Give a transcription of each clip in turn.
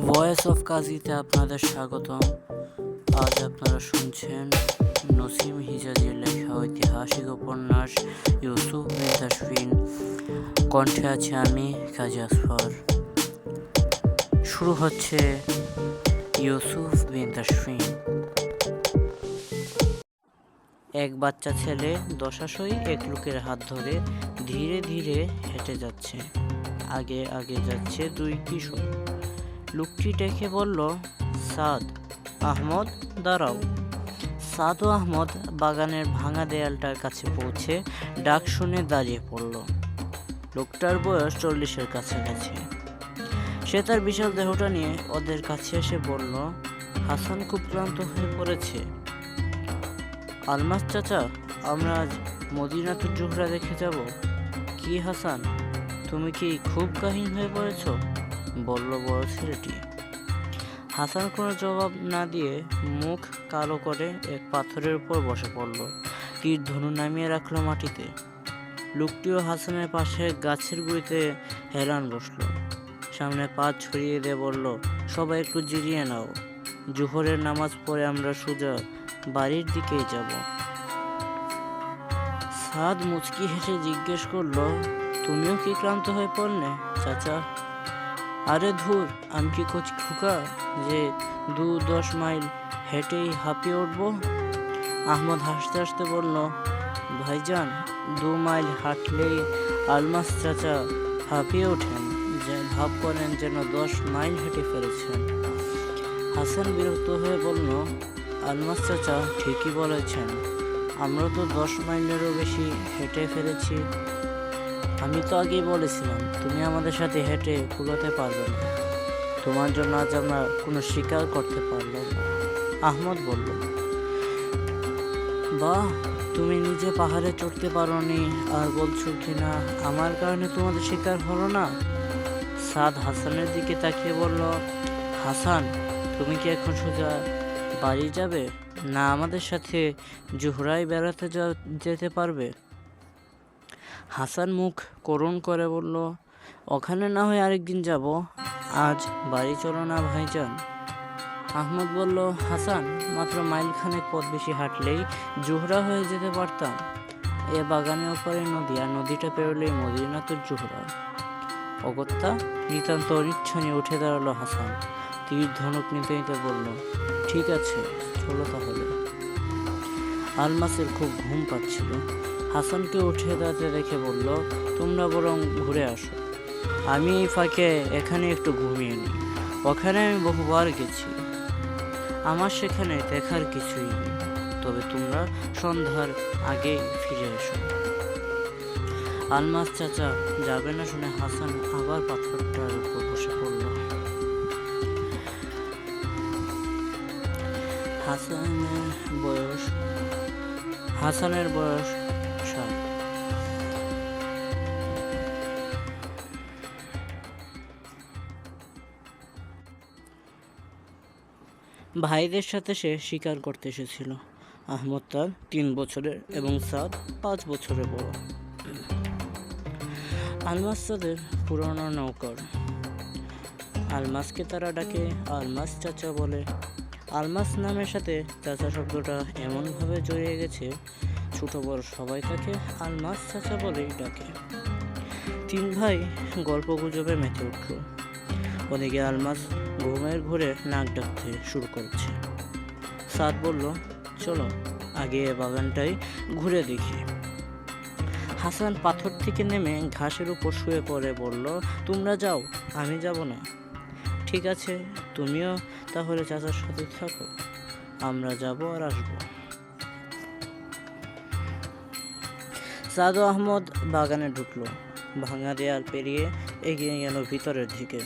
Voice of কাজীতে আপনাদের স্বাগতম। আজ আপনারা শুনছেন নসিম হিজাজের লেখা ঐতিহাসিক উপন্যাস ইউসুফ বিন তাশফিন। কণ্ঠে আছে আমি কাজী আসফর। শুরু হচ্ছে ইউসুফ বিন তাশফিন। এক বাচ্চা ছেলে দশাশই এক লোকের হাত ধরে ধীরে ধীরে হেঁটে যাচ্ছে। আগে আগে যাচ্ছে দুই কিশোর। লোকটি ডেকে বলল, সাদ, আহমদ, দাঁড়াও। সাদ ও আহমদ বাগানের ভাঙা দেয়ালটার কাছে পৌঁছে ডাক শুনে দাঁড়িয়ে পড়ল। লোকটার বয়স 40-এর কাছাকাছি। সে তার বিশাল দেহটা নিয়ে ওদের কাছে এসে বলল, হাসান খুব ক্লান্ত হয়ে পড়েছে। আলমাস চাচা, আমরা আজ মদিনাতুল জোহরা দেখে যাব। কি হাসান, তুমি কি খুব কাহিল হয়ে পড়েছ? বলল বড় ছেলেটি। হাসান কোনো জবাব না দিয়ে মুখ কালো করে এক পাথরের উপর বসে পড়ল। তীর ধনু নামিয়ে রাখলো মাটিতে। লোকটিও হাসানের পাশে গাছের গুঁড়িতে হেলান বসল। সামনে পা ছড়িয়ে দিয়ে বলল, সবাই একটু জিরিয়ে নাও। জোহরের নামাজ পড়ে আমরা সোজা বাড়ির দিকেই যাব। সাদ মুচকি হেসে জিজ্ঞেস করলো, তুমিও কি ক্লান্ত হয়ে পড়লে চাচা? আরে ধুর, আমি কি খোকা যে 2-10 মাইল হেঁটেই হাঁপিয়ে উঠব? আহমদ হাসতে হাসতে বলল, ভাইজান, 2 মাইল হাঁটলেই আলমাস চাচা হাঁপিয়ে ওঠেন, যে ভাব করেন যেন 10 মাইল হেঁটে ফেলেছেন। হাসান বিরক্ত হয়ে বলল, আলমাস চাচা ঠিকই বলেছেন, আমরা তো 10 মাইলেরও বেশি হেঁটে ফেলেছি। আমি তো আগেই বলেছিলাম তুমি আমাদের সাথে হেঁটে কুলোতে পারবে না। তোমার জন্য আজ আমরা কোনো শিকার করতে পারলাম না। আহমদ বলল, বাহ, তুমি নিজে পাহাড়ে চড়তে পারোনি আর বলছো কিনা আমার কারণে তোমাদের শিকার হলো না? সাদ হাসানের দিকে তাকিয়ে বলল, হাসান, তুমি কি এখন সোজা বাড়ি যাবে, না আমাদের সাথে জোহরায় বেড়াতে যেতে পারবে? হাসান মুখ করুণ করে বলল, ওখানে না হয় আরেকদিন যাব, আজ বাড়ি চলো না ভাইজান। আহমদ বলল, হাসান, মাত্র মাইলখানেক পথ বেশি হাঁটলেই জোহরা হয়ে যেতে পারতাম। এ বাগানের ওপরে নদী, আর নদীটা পেরোলেই মদিনাতুল জোহরা। অগত্যা নিতান্ত অনিচ্ছা নিয়ে উঠে দাঁড়ালো হাসান। তীর ধনুক নিতে নিতে বলল, ঠিক আছে, চলো তাহলে। আলমাসের খুব ঘুম পাচ্ছিল। হাসানকে উঠে দাঁড়াতে দেখে বলল, তোমরা বরং ঘুরে আসো, আমি এই ফাঁকে এখানে একটু ঘুমিয়ে নিই। ওখানে আমি বহুবার গেছি, আমার সেখানে দেখার কিছুই নেই। তবে তোমরা সন্ধ্যার আগেই ফিরে এসো। আলমাস চাচা যাবে না শুনে হাসান আবার পাথরটার উপর বসে পড়ল। হাসানের বয়স 7। ভাইদের সাথে সে শিকার করতে এসেছিল। আহমদ তার 3 বছরের এবং সাদ 5 বছরের বড়। আলমাস তাদের পুরনো নৌকর। আলমাসকে তারা ডাকে আলমাস চাচা বলে। আলমাস নামের সাথে চাচা শব্দটা এমনভাবে জড়িয়ে গেছে, ছোট বড় সবাই তাকে আলমাস চাচা বলেই ডাকে। 3 ভাই গল্প গুজবে মেতে উঠল। ওদিকে আলমাস ঘুমের ঘুরে নাক ডাকতে শুরু করেছে। সাদ বলল, চলো আগে বাগানটাই ঘুরে দেখি। হাসান পাথর থেকে নেমে ঘাসের উপর শুয়ে পড়ে বলল, তোমরা যাও, আমি যাব না। ঠিক আছে, তুমিও তাহলে চাচার সাথে থাকো, আমরা যাব আর আসবো। সাদ ও আহমদ বাগানে ঢুকলো। ভাঙা দেয়াল পেরিয়ে এগিয়ে গেল ভিতরের দিকে।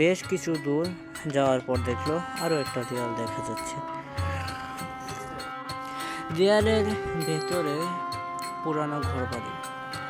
বেশ কিছু দূর যাওয়ার পর দেখলো আরো একটা দেয়াল দেখা যাচ্ছে। দেয়ালের ভেতরে পুরানো ঘরবাড়ি।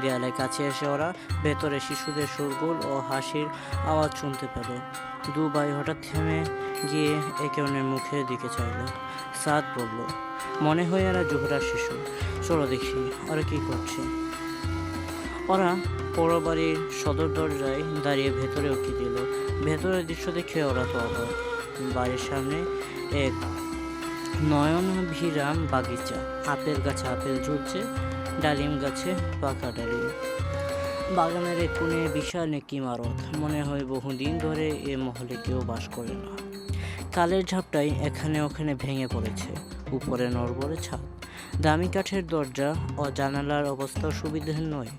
দেয়ালের কাছে এসে ওরা ভেতরে শিশুদের শোরগোল ও হাসির আওয়াজ শুনতে পেল। 2 ভাই হঠাৎ থেমে গিয়ে একে অন্যের মুখের দিকে চাইল। সাদ বলল, মনে হয় এরা জোহরার শিশু, চলো দেখি ওরা কি করছে। ওরা বড় বাড়ির সদর দরজায় দাঁড়িয়ে ভেতরে উকি দিল। ভেতরের দৃশ্য দেখে ওরা তো অবাক। বাড়ির সামনে এক নয়নভিরাম বাগিচা, আপেল গাছে আপেল ঝুলছে, ডালিম গাছে পাকা ডালিম। বাগানের এক কোণে বিশাল একটি ইমারত, মনে হয় বহুদিন ধরে এ মহলে কেউ বাস করে না। কালের ঝাপটায় এখানে ওখানে ভেঙে পড়েছে, উপরে নড়বড়ে ছাদ, দামি কাঠের দরজা ও জানালার অবস্থা সুবিধার নয়।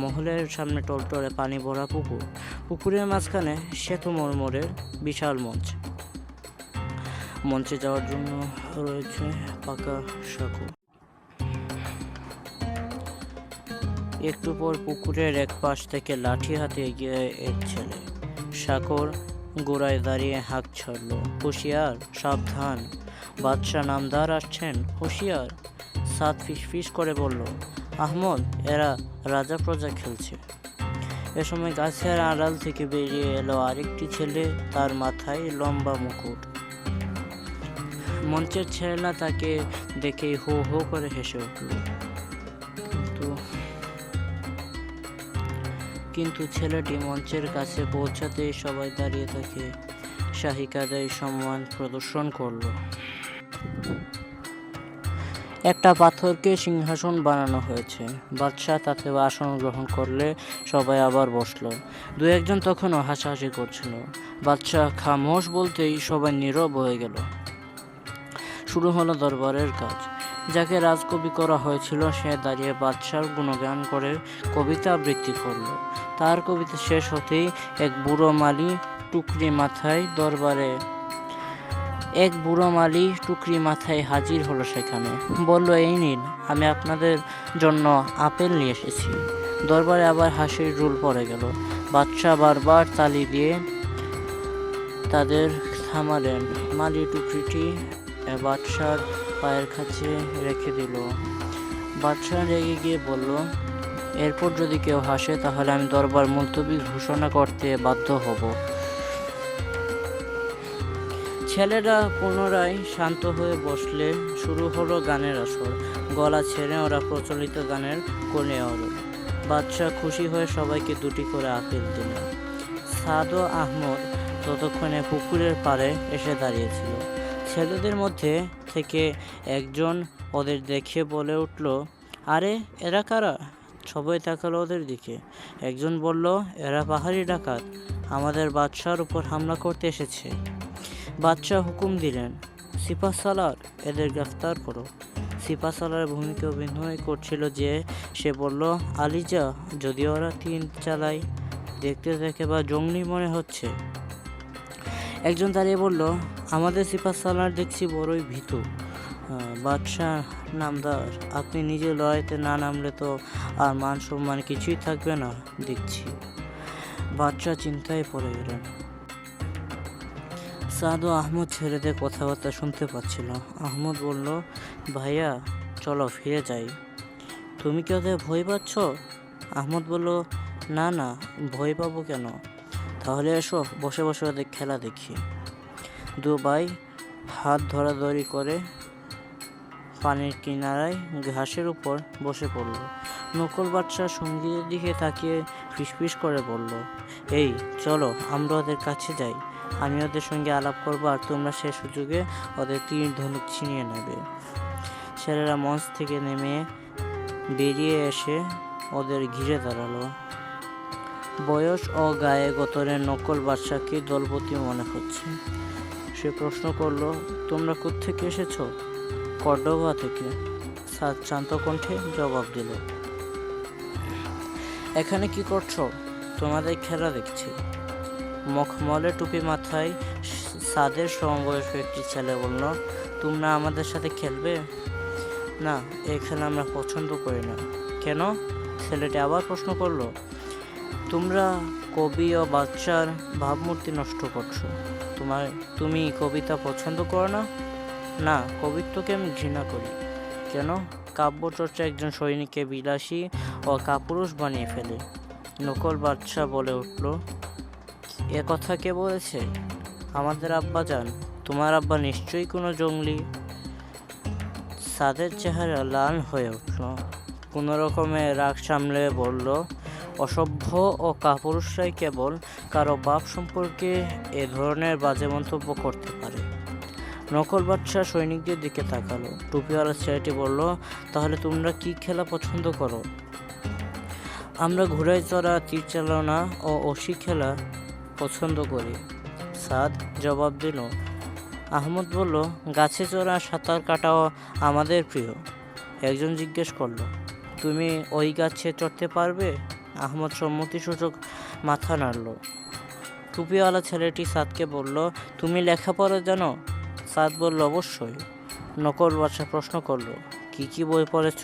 মহলের সামনে টলটলে পানি ভরা পুকুর, পুকুরের মাঝখানে শ্বেত মর্মরের বিশাল মঞ্চ, মঞ্চে যাওয়ার জন্য রয়েছে পাকা সাঁকো। একটু পর পুকুরের এক পাশ থেকে লাঠি হাতে এগিয়ে এক ছেলে সাঁকোর গোড়ায় দাঁড়িয়ে হাঁক ছাড়ল, হুঁশিয়ার, সাবধান, বাদশাহ নামদার আসছেন, হুঁশিয়ার। সাদ ফিস করে বলল, আহমদ, এরা রাজা প্রজা খেলছে। এ সময় গাছের আড়াল থেকে বেরিয়ে এলো আরেকটি ছেলে, তার মাথায় লম্বা মুকুট। মঞ্চের ছেলেরা তাকে দেখে হো হো করে হেসে উঠল। কিন্তু ছেলেটি মঞ্চের কাছে পৌঁছাতেই সবাই দাঁড়িয়ে থাকে, শাহী কায়দায় সম্মান প্রদর্শন করল। একটা পাথরকে সিংহাসন বানানো হয়েছে, বাদশাহ তাতে আসন গ্রহণ করলে সবাই আবার বসলো। দু একজন তখনও হাসাহাসি করছিল। বাদশাহ খামোশ বলতেই সবাই নীরব হয়ে গেল। শুরু হলো দরবারের কাজ। যাকে রাজকবি করা হয়েছিল সে দাঁড়িয়ে বাদশার গুণগান করে কবিতা আবৃত্তি করল। তার কবিতা শেষ হতেই এক বুড়ো মালি টুকরি মাথায় হাজির হলো সেখানে। বলল, এই নিন, আমি আপনাদের জন্য আপেল নিয়ে এসেছি। দরবারে আবার হাসির রোল পড়ে গেল। বাদশাহ বারবার তালি দিয়ে তাদের থামালেন। মালি টুকরিটি বাদশার পায়ের কাছে রেখে দিল। বাদশাহ রেগে গিয়ে বলল, এরপর যদি কেউ হাসে তাহলে আমি দরবার মুলতবি ঘোষণা করতে বাধ্য হব। ছেলেরা পুনরায় শান্ত হয়ে বসলে শুরু হলো গানের আসর। গলা ছেড়ে ওরা প্রচলিত গানের কোলে এলো। বাদশাহ খুশি হয়ে সবাইকে দুটি করে আপেল দিলেন। সাদ ও আহমদ ততক্ষণে পুকুরের পাড়ে এসে দাঁড়িয়েছিল। ছেলেদের মধ্যে থেকে একজন ওদের দেখে বলে উঠল, আরে এরা কারা? সবাই তাকালো ওদের দিকে। একজন বলল, এরা পাহাড়ি ডাকাত, আমাদের বাদশার উপর হামলা করতে এসেছে। বাদশাহ হুকুম দিলেন, সিপাহসালার, এদের গ্রেফতার করো। সিপাহসালার ভূমিকা অভিনয় করছিল যে সে বলল, আলিজা, যদি ওরা তীর চালায়, দেখতে দেখে বা জঙ্গলি মনে হচ্ছে। একজন দাঁড়িয়ে বলল, আমাদের সিপাহসালার দেখছি বড়ই ভীতু। বাদশাহ নামদার, আপনি নিজে লড়াইতে না নামলে তো আর মান সম্মান কিছুই থাকবে না দেখছি। বাদশাহ চিন্তায় পড়ে গেলেন। সাদ ও আহমদ ছেলেদের কথাবার্তা শুনতে পাচ্ছিল। আহমদ বলল, ভাইয়া, চলো ফিরে যাই। তুমি কি ওদের ভয় পাচ্ছ? আহমদ বলল, না না, ভয় পাবো কেন? তাহলে এসো বসে বসে ওদের খেলা দেখি। দু ভাই হাত ধরাধরি করে পানির কিনারায় ঘাসের উপর বসে পড়ল। নকল বাদশাহ সঙ্গীদের দিকে তাকিয়ে ফিসফিস করে বলল, এই চলো আমরা ওদের কাছে যাই, আমি ওদের সঙ্গে আলাপ করবো আর তোমরা সে সুযোগে ওদের তীর ধনুক ছিনিয়ে নেবে। ছেলেরা মঞ্চ থেকে নেমে বেরিয়ে এসে ওদের ঘিরে দাঁড়ালো। বয়স ও গায়ে গতরে নকল বাদশাকে দলপতি মনে হচ্ছে। সে প্রশ্ন করলো, তোমরা কোত্থেকে এসেছো? কর্ডোবা থেকে, সাদ শান্ত কণ্ঠে জবাব দিল। এখানে কি করছো? তোমাদের খেলা দেখছি। মখমলে টুপি মাথায় সাদের সমবয়স্ক একটি ছেলে বলল, তোমরা আমাদের সাথে খেলবে? না, এই খেলা আমরা পছন্দ করি না। কেন? ছেলেটি আবার প্রশ্ন করলো। তোমরা কবি ও বাদশার ভাবমূর্তি নষ্ট করছো। তুমি কবিতা পছন্দ করো না? না, কবিত্বকে আমি ঘৃণা করি। কেন? কাব্যচর্চা একজন সৈনিককে বিলাসী ও কাপুরুষ বানিয়ে ফেলে। নকল বাদশাহ বলে উঠল, এ কথা কে বলেছে? আমাদের আব্বাজান। তোমার আব্বা নিশ্চয়ই কোনো জঙ্গলি। সাদের চেহারা লাল হয়ে উঠল। কোনো রকমে রাগ সামলে বলল, অসভ্য ও কাপুরুষরাই কেবল কারো বাপ সম্পর্কে এ ধরনের বাজে মন্তব্য করতে পারে। নকল বাদশা সৈনিকদের দিকে তাকালো। টুপিওয়ালা ছেলেটি বলল, তাহলে তোমরা কি খেলা পছন্দ করো? আমরা ঘোড়ায় চড়া, তীর চালনা ও অসি খেলা পছন্দ করি, সাদ জবাব দিল। আহমদ বলল, গাছে চড়া, সাঁতার কাটাও আমাদের প্রিয়। একজন জিজ্ঞেস করলো, তুমি ওই গাছে চড়তে পারবে? আহমদ সম্মতিসূচক মাথা নাড়ল। টুপিওয়ালা ছেলেটি সাদকে বলল, তুমি লেখাপড়া জানো? সাদ বলল, অবশ্যই। নকল বাদশা প্রশ্ন করলো, কি কি বই পড়েছ?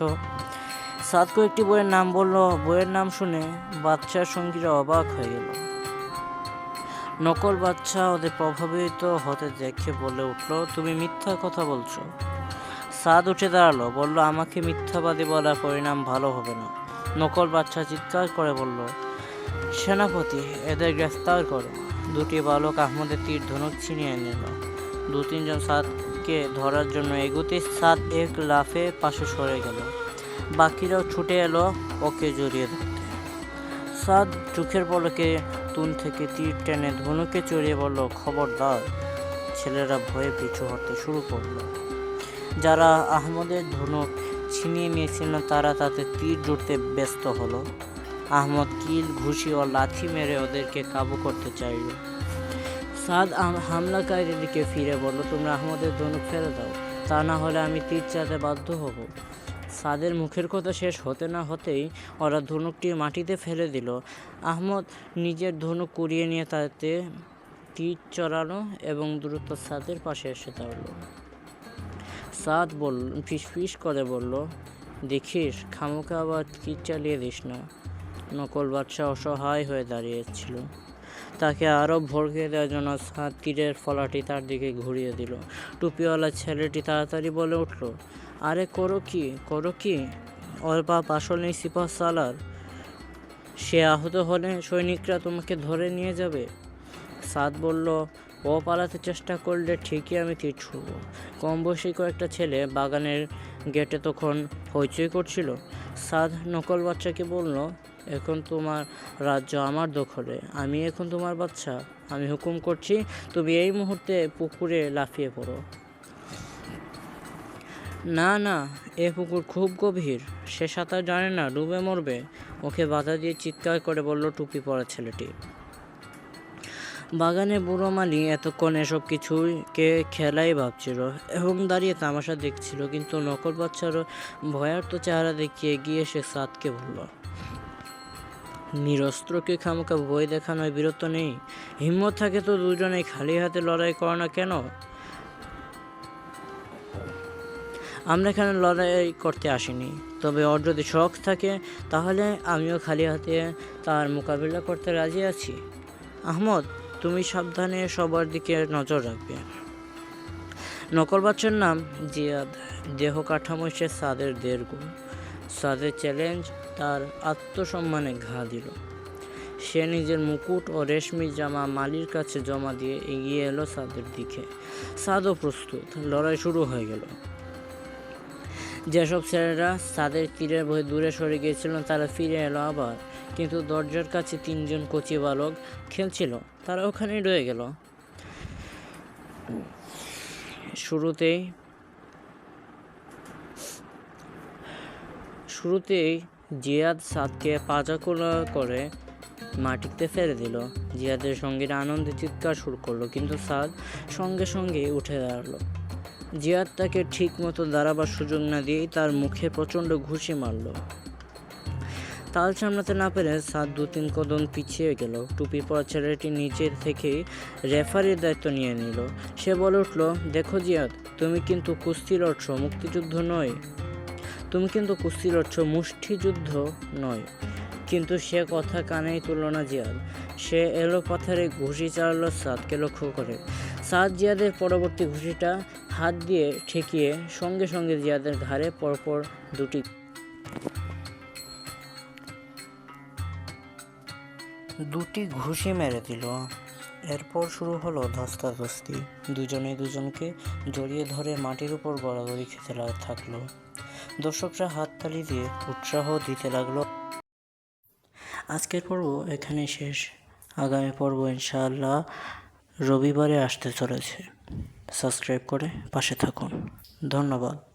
সাদ কয়েকটি বইয়ের নাম বলল। বইয়ের নাম শুনে বাদশার সঙ্গীরা অবাক হয়ে গেল। নকল বাদশা ওদের প্রভাবিত হতে দেখে বলে উঠল, তুমি মিথ্যা কথা বলছো। সাদ উঠে দাঁড়ালো, বলল, আমাকে মিথ্যাবাদী বলার পরিণাম ভালো হবে না। নকল বাদশা চিৎকার করে বলল, সেনাপতি, এদের গ্রেফতার করো। দুটি বালক আহমদের তীর ধনুক ছিনিয়ে নিল। দু তিনজন সাদকে ধরার জন্য এগুতে সাদ এক লাফে পাশে সরে গেল। বাকিরাও ছুটে এলো ওকে জড়িয়ে ধরতে। সাদ চোখের পলকে তুন থেকে তীর টেনে ধনুকে চড়িয়ে বলল, খবরদার। ছেলেরা ভয়ে পিছু হতে শুরু করলো। যারা আহমদের ধনুক ছিনিয়ে নিয়েছিল তারা তাতে তীর জুড়তে ব্যস্ত হলো। আহমদ কিল, ঘুষি ও লাথি মেরে ওদেরকে কাবু করতে চাইল। সাদ হামলাকারীর দিকে ফিরে বলল, তোমরা আহমদের ধনুক ফেলে দাও, তা না হলে আমি তীর চালাতে বাধ্য হব। সাদের মুখের কথা শেষ হতে না হতেই ওরা ধনুকটি মাটিতে ফেলে দিল। আহমদ নিজের ধনুক কুড়িয়ে নিয়ে তাতে তীর চড়ালো এবং দ্রুত সাদের পাশে এসে দাঁড়ালো। সাদ ফিসফিস করে বলল, দেখিস, খামোকা আবার তীর চালিয়ে দিস না। নকল বাদশা অসহায় হয়ে দাঁড়িয়েছিল। তাকে আরও ভড়কে দেওয়ার জন্য সাদ তীরের ফলাটি তার দিকে ঘুরিয়ে দিল। টুপিওয়ালা ছেলেটি তাড়াতাড়ি বলে উঠল, আরে করো কি? ওর বাপ আসলেই সিপাহ সালার। সে আহত হলে সৈনিকরা তোমাকে ধরে নিয়ে যাবে। সাদ বলল, ও পালাতে চেষ্টা করলে ঠিকই আমি তীর ছুঁড়ব। কম বয়সী কয়েকটা ছেলে বাগানের গেটে তখন হইচই করছিল। সাদ নকল বাচ্চাকে বলল, এখন তোমার রাজ্য আমার দখলে। আমি এখন তোমার বাচ্চা। আমি হুকুম করছি, তুমি এই মুহূর্তে পুকুরে লাফিয়ে পড়ো। না, এ পুকুর খুব গভীর। সে সাঁতার জানে না, ডুবে মরবে। ওকে বাধা দিয়ে চিৎকার করে বলল টুপি পরা ছেলেটি। বাগানে বুড়ো মালি এতক্ষণ এসব কিছুকে খেলাই ভাবছিল এবং দাঁড়িয়ে তামাশা দেখছিল, কিন্তু নকল বাচ্চারও ভয়ার্ত চেহারা দেখিয়ে এগিয়ে এসে সাদকে বলল, নিরস্ত্রকে খামোকা ভয় দেখানোয় বিরত নেই। হিম্মত থাকে তো দুজনেই খালি হাতে লড়াই করো না কেন? আমরা এখানে লড়াই করতে আসিনি, তবে ওর যদি শখ থাকে তাহলে আমিও খালি হাতে তার মোকাবিলা করতে রাজি আছি। আহমদ, তুমি সাবধানে সবার দিকে নজর রাখবে। নকল বাচ্চার নাম জিয়াদ। দেহ কাঠামো সে সাদের 1.5 গুণ। সাদের চ্যালেঞ্জ তার আত্মসম্মানে ঘা দিল। সে নিজের মুকুট ও রেশমি জামা মালির কাছে জমা দিয়ে এগিয়ে এলো সাদের দিকে। সাদও প্রস্তুত। লড়াই শুরু হয়ে গেল। যেসব ছেলেরা সাদের তীরের ভয়ে দূরে সরে গিয়েছিল তারা ফিরে এলো আবার, কিন্তু দরজার কাছে 3 জন কচি বালক খেলছিল, তারা ওখানেই রয়ে গেল। শুরুতেই জিয়াদ সাদকে পাজাকুলা করে মাটিতে ফেলে দিল। জিয়াদের সঙ্গীরা আনন্দে চিৎকার শুরু করলো, কিন্তু সাদ সঙ্গে সঙ্গে উঠে দাঁড়ালো। জিয়াদ তাকে ঠিক মতো দাঁড়াবার সুযোগ না দিয়েই তার মুখে প্রচণ্ড ঘুষি মারল। তাল সামলাতে না পেরে সাদ 2-3 কদম পিছিয়ে গেল। টুপি পরা ছেলেটি নিচে থেকেই রেফারির দায়িত্ব নিয়ে নিল। সে বলে উঠল, দেখো জিয়াদ, তুমি কিন্তু কুস্তি লড়ছো, মুক্তিযুদ্ধ নয়। মুষ্টিযুদ্ধ নয়। কিন্তু সে কথা কানেই তুলল না জিয়াদ। সে এলো পাথারে ঘুষি চালালো সাদকে লক্ষ্য করে। সাদ জিয়াদের পরবর্তী ঘুষিটা হাত দিয়ে ঠেকিয়ে সঙ্গে সঙ্গে জিয়াদের ঘাড়ে পরপর দুটি ঘুষি মেরে দিল। এরপর শুরু হলো ধস্তাধস্তি। দুজনে দুজনকে জড়িয়ে ধরে মাটির উপর গড়াগড়ি খেতে থাকলো। দর্শকরা হাত হাততালি দিয়ে উৎসাহ দিতে লাগলো। আজকের পর্ব এখানে শেষ। আগামী পর্ব ইনশাআল্লাহ রবিবারে আসতে চলেছে। সাবস্ক্রাইব করে পাশে থাকুন। ধন্যবাদ।